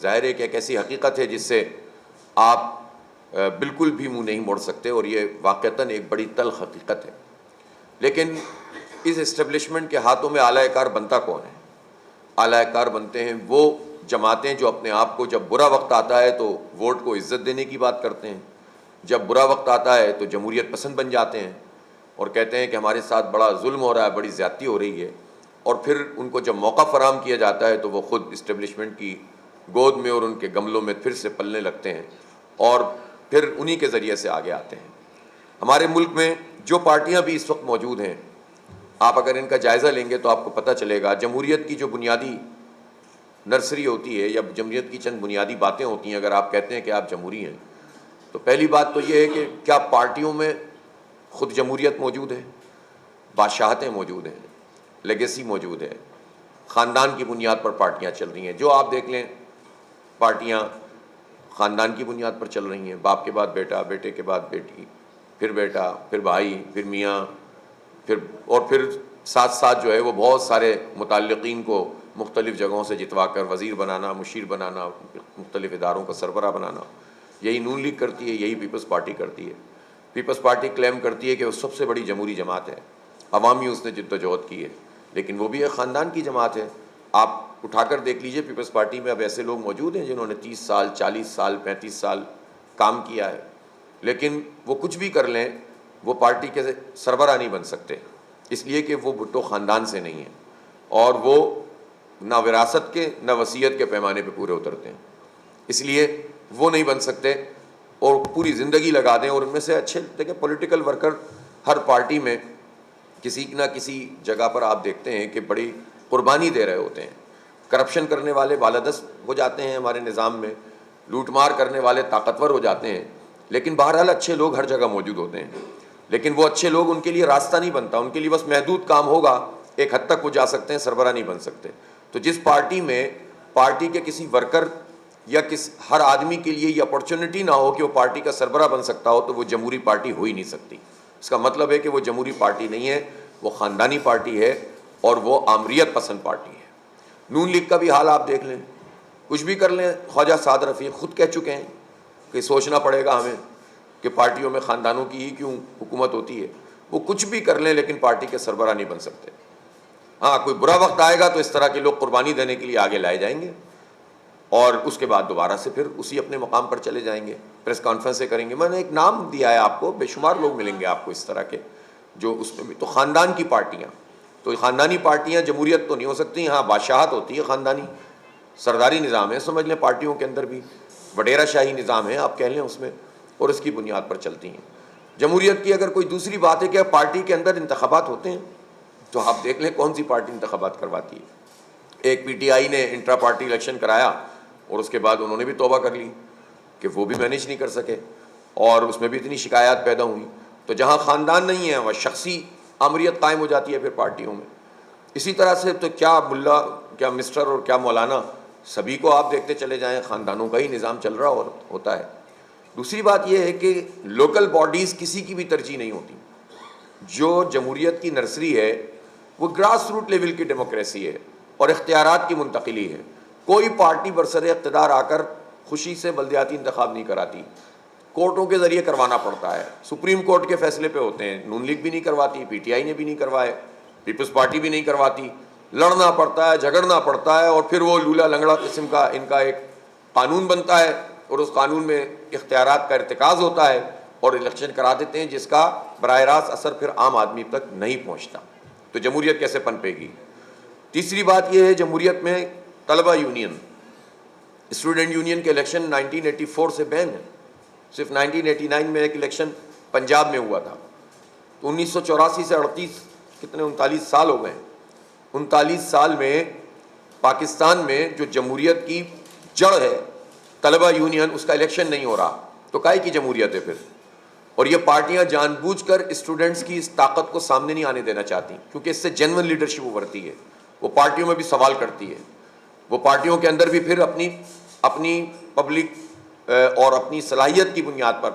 ظاہر ہے کہ ایک ایسی حقیقت ہے جس سے آپ بالکل بھی منہ نہیں موڑ سکتے، اور یہ واقعتاً ایک بڑی تلخ حقیقت ہے۔ لیکن اس اسٹیبلشمنٹ کے ہاتھوں میں اعلیٰ کار بنتا کون ہے؟ اعلیٰ کار بنتے ہیں وہ جماعتیں جو اپنے آپ کو جب برا وقت آتا ہے تو ووٹ کو عزت دینے کی بات کرتے ہیں، جب برا وقت آتا ہے تو جمہوریت پسند بن جاتے ہیں اور کہتے ہیں کہ ہمارے ساتھ بڑا ظلم ہو رہا ہے، بڑی زیادتی ہو رہی ہے، اور پھر ان کو جب موقع فراہم کیا جاتا ہے تو وہ خود اسٹیبلشمنٹ کی گود میں اور ان کے گملوں میں پھر سے پلنے لگتے ہیں اور پھر انہی کے ذریعے سے آگے آتے ہیں۔ ہمارے ملک میں جو پارٹیاں بھی اس وقت موجود ہیں، آپ اگر ان کا جائزہ لیں گے تو آپ کو پتہ چلے گا جمہوریت کی جو بنیادی نرسری ہوتی ہے یا جمہوریت کی چند بنیادی باتیں ہوتی ہیں۔ اگر آپ کہتے ہیں کہ آپ جمہوری ہیں تو پہلی بات تو یہ ہے کہ کیا پارٹیوں میں خود جمہوریت موجود ہے؟ بادشاہتیں موجود ہیں، لیگیسی موجود ہے، خاندان کی بنیاد پر پارٹیاں چل رہی ہیں۔ جو آپ دیکھ لیں پارٹیاں خاندان کی بنیاد پر چل رہی ہیں، باپ کے بعد بیٹا، بیٹے کے بعد بیٹی، پھر بیٹا، پھر بھائی، پھر میاں، پھر ساتھ ساتھ جو ہے وہ بہت سارے متعلقین کو مختلف جگہوں سے جتوا کر وزیر بنانا، مشیر بنانا، مختلف اداروں کا سربراہ بنانا۔ یہی نون لیگ کرتی ہے، یہی پیپلز پارٹی کرتی ہے۔ پیپلز پارٹی کلیم کرتی ہے کہ وہ سب سے بڑی جمہوری جماعت ہے، عوامی اس نے جدوجہد کی ہے، لیکن وہ بھی ایک خاندان کی جماعت ہے۔ آپ اٹھا کر دیکھ لیجئے پیپلز پارٹی میں اب ایسے لوگ موجود ہیں جنہوں نے 30 سال، 40 سال، 35 سال کام کیا ہے، لیکن وہ کچھ بھی کر لیں وہ پارٹی کے سربراہ نہیں بن سکتے، اس لیے کہ وہ بھٹو خاندان سے نہیں ہیں اور وہ نہ وراثت کے نہ وصیت کے پیمانے پہ پورے اترتے ہیں، اس لیے وہ نہیں بن سکتے۔ اور پوری زندگی لگا دیں، اور ان میں سے اچھے دیکھیں پولیٹیکل ورکر ہر پارٹی میں کسی نہ کسی جگہ پر آپ دیکھتے ہیں کہ بڑی قربانی دے رہے ہوتے ہیں۔ کرپشن کرنے والے بالادست ہو جاتے ہیں ہمارے نظام میں، لوٹ مار کرنے والے طاقتور ہو جاتے ہیں، لیکن بہرحال اچھے لوگ ہر جگہ موجود ہوتے ہیں، لیکن وہ اچھے لوگ ان کے لیے راستہ نہیں بنتا، ان کے لیے بس محدود کام ہوگا، ایک حد تک وہ جا سکتے ہیں، سربراہ نہیں بن سکتے۔ تو جس پارٹی میں پارٹی کے کسی ورکر یا ہر آدمی کے لیے یہ اپرچونٹی نہ ہو کہ وہ پارٹی کا سربراہ بن سکتا ہو تو وہ جمہوری پارٹی ہو ہی نہیں سکتی۔ اس کا مطلب ہے کہ وہ جمہوری پارٹی نہیں ہے، وہ خاندانی پارٹی ہے اور وہ آمریت پسند پارٹی ہے۔ نون لیگ کا بھی حال آپ دیکھ لیں، کچھ بھی کر لیں، خواجہ سعد رفیق خود کہہ چکے ہیں کہ سوچنا پڑے گا ہمیں کہ پارٹیوں میں خاندانوں کی ہی کیوں حکومت ہوتی ہے۔ وہ کچھ بھی کر لیں لیکن پارٹی کے سربراہ نہیں بن سکتے۔ ہاں کوئی برا وقت آئے گا تو اس طرح کے لوگ قربانی دینے کے لیے آگے لائے جائیں گے اور اس کے بعد دوبارہ سے پھر اسی اپنے مقام پر چلے جائیں گے، پریس کانفرنسیں کریں گے۔ میں نے ایک نام دیا ہے آپ کو، بے شمار لوگ ملیں گے آپ کو اس طرح کے جو اس میں بھی۔ تو خاندان کی پارٹیاں، تو خاندانی پارٹیاں جمہوریت تو نہیں ہو سکتی، ہاں بادشاہت ہوتی ہے، خاندانی سرداری نظام ہے، سمجھ لیں پارٹیوں کے اندر بھی وڈیرا شاہی نظام ہے آپ کہہ لیں اس میں، اور اس کی بنیاد پر چلتی ہیں۔ جمہوریت کی اگر کوئی دوسری بات ہے کہ پارٹی کے اندر انتخابات ہوتے ہیں تو آپ دیکھ لیں کون سی پارٹی انتخابات کرواتی ہے۔ ایک پی ٹی آئی نے انٹرا پارٹی الیکشن کرایا اور اس کے بعد انہوں نے بھی توبہ کر لی کہ وہ بھی مینیج نہیں کر سکے اور اس میں بھی اتنی شکایات پیدا ہوئی۔ تو جہاں خاندان نہیں ہے وہ شخصی آمریت قائم ہو جاتی ہے پھر پارٹیوں میں۔ اسی طرح سے تو کیا ملا، کیا مسٹر اور کیا مولانا، سبھی کو آپ دیکھتے چلے جائیں خاندانوں کا ہی نظام چل رہا ہوتا ہے۔ دوسری بات یہ ہے کہ لوکل باڈیز کسی کی بھی ترجیح نہیں ہوتی۔ جو جمہوریت کی نرسری ہے وہ گراس روٹ لیول کی ڈیموکریسی ہے اور اختیارات کی منتقلی ہے۔ کوئی پارٹی برسر اقتدار آ کر خوشی سے بلدیاتی انتخاب نہیں کراتی، کورٹوں کے ذریعے کروانا پڑتا ہے، سپریم کورٹ کے فیصلے پہ ہوتے ہیں۔ نون لیگ بھی نہیں کرواتی، پی ٹی آئی نے بھی نہیں کروائے، پیپلز پارٹی بھی نہیں کرواتی، لڑنا پڑتا ہے، جھگڑنا پڑتا ہے، اور پھر وہ لولا لنگڑا قسم کا ان کا ایک قانون بنتا ہے اور اس قانون میں اختیارات کا ارتکاز ہوتا ہے اور الیکشن کرا دیتے ہیں جس کا براہ راست اثر پھر عام آدمی تک نہیں پہنچتا۔ تو جمہوریت کیسے پنپے گی؟ تیسری بات یہ ہے جمہوریت میں طلبہ یونین، اسٹوڈنٹ یونین کے الیکشن 1984 سے بین ہے، صرف 1989 میں ایک الیکشن پنجاب میں ہوا تھا۔ تو 1984 سے 39 سال ہو گئے۔ 39 سال میں پاکستان میں جو جمہوریت کی جڑ ہے طلبہ یونین، اس کا الیکشن نہیں ہو رہا، تو کائے کی جمہوریت ہے پھر؟ اور یہ پارٹیاں جان بوجھ کر اسٹوڈنٹس کی اس طاقت کو سامنے نہیں آنے دینا چاہتی، کیونکہ اس سے جینوئن لیڈرشپ ابھرتی ہے، وہ پارٹیوں میں بھی سوال کرتی ہے، وہ پارٹیوں کے اندر بھی پھر اپنی پبلک اور اپنی صلاحیت کی بنیاد پر،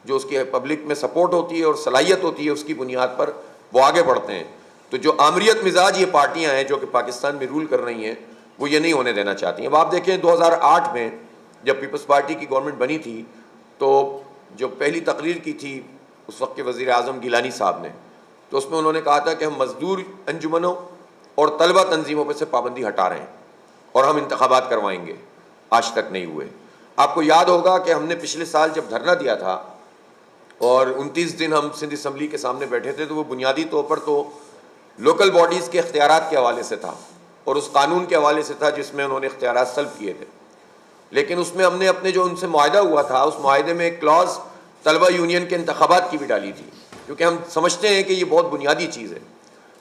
جو اس کی پبلک میں سپورٹ ہوتی ہے اور صلاحیت ہوتی ہے اس کی بنیاد پر وہ آگے بڑھتے ہیں۔ تو جو آمریت مزاج یہ پارٹیاں ہیں جو کہ پاکستان میں رول کر رہی ہیں، وہ یہ نہیں ہونے دینا چاہتی ہیں. اب آپ دیکھیں 2008 میں جب پیپلز پارٹی کی گورنمنٹ بنی تھی تو جو پہلی تقریر کی تھی اس وقت کے وزیر اعظم گیلانی صاحب نے, تو اس میں انہوں نے کہا تھا کہ ہم مزدور انجمنوں اور طلبہ تنظیموں پہ سے پابندی ہٹا رہے ہیں اور ہم انتخابات کروائیں گے. آج تک نہیں ہوئے. آپ کو یاد ہوگا کہ ہم نے پچھلے سال جب دھرنا دیا تھا اور 29 دن ہم سندھ اسمبلی کے سامنے بیٹھے تھے, تو وہ بنیادی طور پر تو لوکل باڈیز کے اختیارات کے حوالے سے تھا اور اس قانون کے حوالے سے تھا جس میں انہوں نے اختیارات سلب کیے تھے. لیکن اس میں ہم نے اپنے جو ان سے معاہدہ ہوا تھا اس معاہدے میں ایک کلاز طلبہ یونین کے انتخابات کی بھی ڈالی تھی, کیونکہ ہم سمجھتے ہیں کہ یہ بہت بنیادی چیز ہے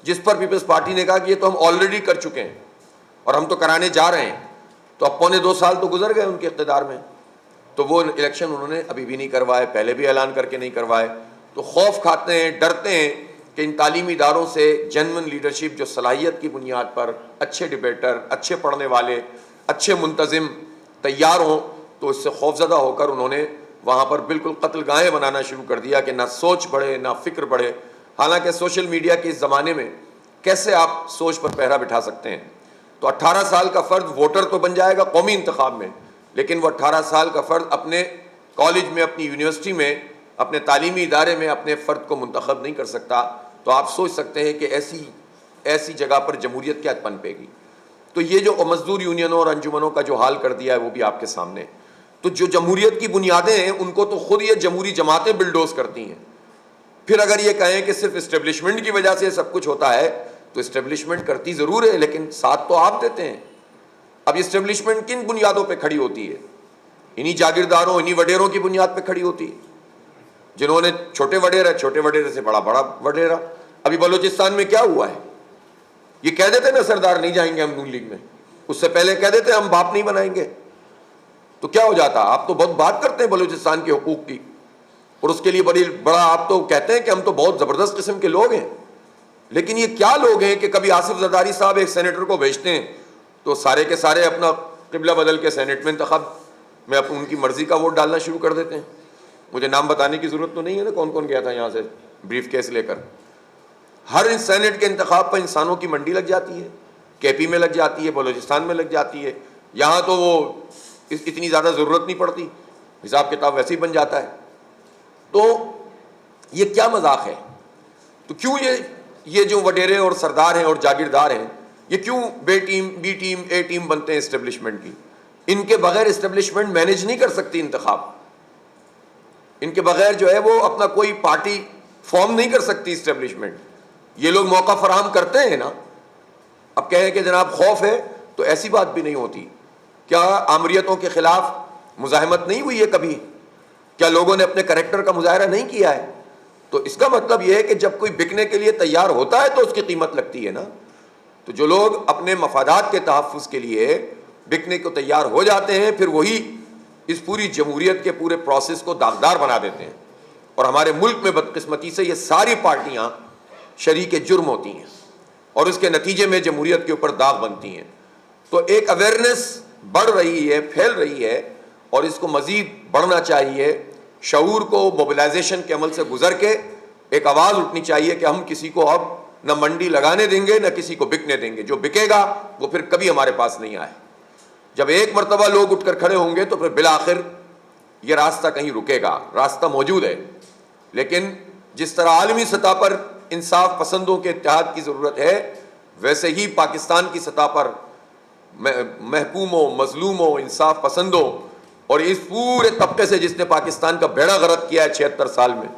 جس پر پیپلز پارٹی نے کہا کہ یہ تو ہم آلریڈی کر چکے ہیں اور ہم تو کرانے جا رہے ہیں. تو اب 1.25 سال تو گزر گئے ان کے اقتدار میں, تو وہ الیکشن انہوں نے ابھی بھی نہیں کروائے, پہلے بھی اعلان کر کے نہیں کروائے. تو خوف کھاتے ہیں, ڈرتے ہیں کہ ان تعلیمی اداروں سے جنون لیڈرشپ جو صلاحیت کی بنیاد پر اچھے ڈبیٹر, اچھے پڑھنے والے, اچھے منتظم تیار ہوں, تو اس سے خوفزدہ ہو کر انہوں نے وہاں پر بالکل قتل گاہیں بنانا شروع کر دیا کہ نہ سوچ بڑھے نہ فکر بڑھے. حالانکہ سوشل میڈیا کے اس زمانے میں کیسے آپ سوچ پر پہرا بٹھا سکتے ہیں؟ تو 18 سال کا فرد ووٹر تو بن جائے گا قومی انتخاب میں, لیکن وہ 18 سال کا فرد اپنے کالج میں, اپنی یونیورسٹی میں, اپنے تعلیمی ادارے میں اپنے فرد کو منتخب نہیں کر سکتا. تو آپ سوچ سکتے ہیں کہ ایسی جگہ پر جمہوریت کیا پنپے گی. تو یہ جو مزدور یونینوں اور انجمنوں کا جو حال کر دیا ہے وہ بھی آپ کے سامنے. تو جو جمہوریت کی بنیادیں ہیں ان کو تو خود یہ جمہوری جماعتیں بلڈوز کرتی ہیں. پھر اگر یہ کہیں کہ صرف اسٹیبلشمنٹ کی وجہ سے سب کچھ ہوتا ہے, تو اسٹیبلشمنٹ کرتی ضرور ہے لیکن ساتھ تو آپ دیتے ہیں. اب اسٹیبلشمنٹ کن بنیادوں پہ کھڑی ہوتی ہے؟ انہی جاگیرداروں, انہی وڈیروں کی بنیاد پہ کھڑی ہوتی ہے, جنہوں نے چھوٹے وڈیرے سے بڑا وڈیرا. ابھی بلوچستان میں کیا ہوا ہے؟ یہ کہہ دیتے نا سردار نہیں جائیں گے ہم نون لیگ میں, اس سے پہلے کہہ دیتے ہم باپ نہیں بنائیں گے. تو کیا ہو جاتا؟ آپ تو بہت بات کرتے ہیں بلوچستان کے حقوق کی اور اس کے لیے بڑا آپ تو کہتے ہیں کہ ہم تو بہت زبردست قسم کے لوگ ہیں. لیکن یہ کیا لوگ ہیں کہ کبھی آصف زرداری صاحب ایک سینیٹر کو بھیجتے ہیں تو سارے کے سارے اپنا قبلہ بدل کے سینیٹ میں انتخاب میں ان کی مرضی کا ووٹ ڈالنا شروع کر دیتے ہیں. مجھے نام بتانے کی ضرورت تو نہیں ہے نا کون کون گیا تھا یہاں سے بریف کیس لے کر. ہر سینیٹ کے انتخاب پر انسانوں کی منڈی لگ جاتی ہے, کے پی میں لگ جاتی ہے, بلوچستان میں لگ جاتی ہے. یہاں تو وہ اتنی زیادہ ضرورت نہیں پڑتی, حساب کتاب ویسے ہی بن جاتا ہے. تو یہ کیا مذاق ہے؟ تو کیوں یہ جو وڈیرے اور سردار ہیں اور جاگیردار ہیں یہ کیوں بی ٹیم اے ٹیم بنتے ہیں اسٹیبلشمنٹ کی؟ ان کے بغیر اسٹیبلشمنٹ مینج نہیں کر سکتی انتخاب. ان کے بغیر جو ہے وہ اپنا کوئی پارٹی فارم نہیں کر سکتی اسٹیبلشمنٹ. یہ لوگ موقع فراہم کرتے ہیں نا. اب کہیں کہ جناب خوف ہے, تو ایسی بات بھی نہیں ہوتی. کیا آمریتوں کے خلاف مزاحمت نہیں ہوئی ہے کبھی؟ کیا لوگوں نے اپنے کریکٹر کا مظاہرہ نہیں کیا ہے؟ تو اس کا مطلب یہ ہے کہ جب کوئی بکنے کے لیے تیار ہوتا ہے تو اس کی قیمت لگتی ہے نا. تو جو لوگ اپنے مفادات کے تحفظ کے لیے بکنے کو تیار ہو جاتے ہیں پھر وہی اس پوری جمہوریت کے پورے پروسیس کو داغدار بنا دیتے ہیں. اور ہمارے ملک میں بدقسمتی سے یہ ساری پارٹیاں شریک جرم ہوتی ہیں اور اس کے نتیجے میں جمہوریت کے اوپر داغ بنتی ہیں. تو ایک اویئرنیس بڑھ رہی ہے, پھیل رہی ہے اور اس کو مزید بڑھنا چاہیے. شعور کو موبلائزیشن کے عمل سے گزر کے ایک آواز اٹھنی چاہیے کہ ہم کسی کو اب نہ منڈی لگانے دیں گے نہ کسی کو بکنے دیں گے. جو بکے گا وہ پھر کبھی ہمارے پاس نہیں آئے. جب ایک مرتبہ لوگ اٹھ کر کھڑے ہوں گے تو پھر بالآخر یہ راستہ کہیں رکے گا. راستہ موجود ہے, لیکن جس طرح عالمی سطح پر انصاف پسندوں کے اتحاد کی ضرورت ہے ویسے ہی پاکستان کی سطح پر محکوموں, مظلوموں, انصاف پسندوں اور اس پورے طبقے سے جس نے پاکستان کا بیڑا غرق کیا ہے 76 سال میں,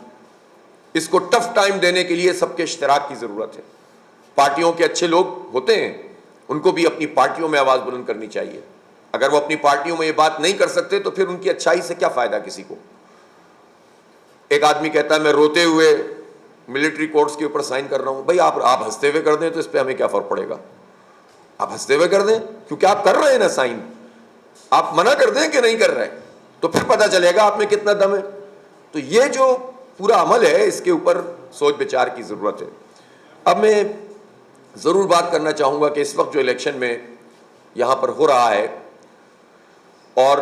اس کو ٹف ٹائم دینے کے لیے سب کے اشتراک کی ضرورت ہے. پارٹیوں کے اچھے لوگ ہوتے ہیں, ان کو بھی اپنی پارٹیوں میں آواز بلند کرنی چاہیے. اگر وہ اپنی پارٹیوں میں یہ بات نہیں کر سکتے تو پھر ان کی اچھائی سے کیا فائدہ کسی کو. ایک آدمی کہتا ہے میں روتے ہوئے ملٹری کوڈز کے اوپر سائن کر رہا ہوں. بھائی آپ ہنستے ہوئے کر دیں تو اس پہ ہمیں کیا فرق پڑے گا؟ آپ ہنستے ہوئے کر دیں کیونکہ آپ کر رہے ہیں نا سائن. آپ منع کر دیں کہ نہیں کر رہے تو پھر پتہ چلے گا آپ میں کتنا دم ہے. تو یہ جو پورا عمل ہے اس کے اوپر سوچ بچار کی ضرورت ہے. اب میں ضرور بات کرنا چاہوں گا کہ اس وقت جو الیکشن میں یہاں پر ہو رہا ہے اور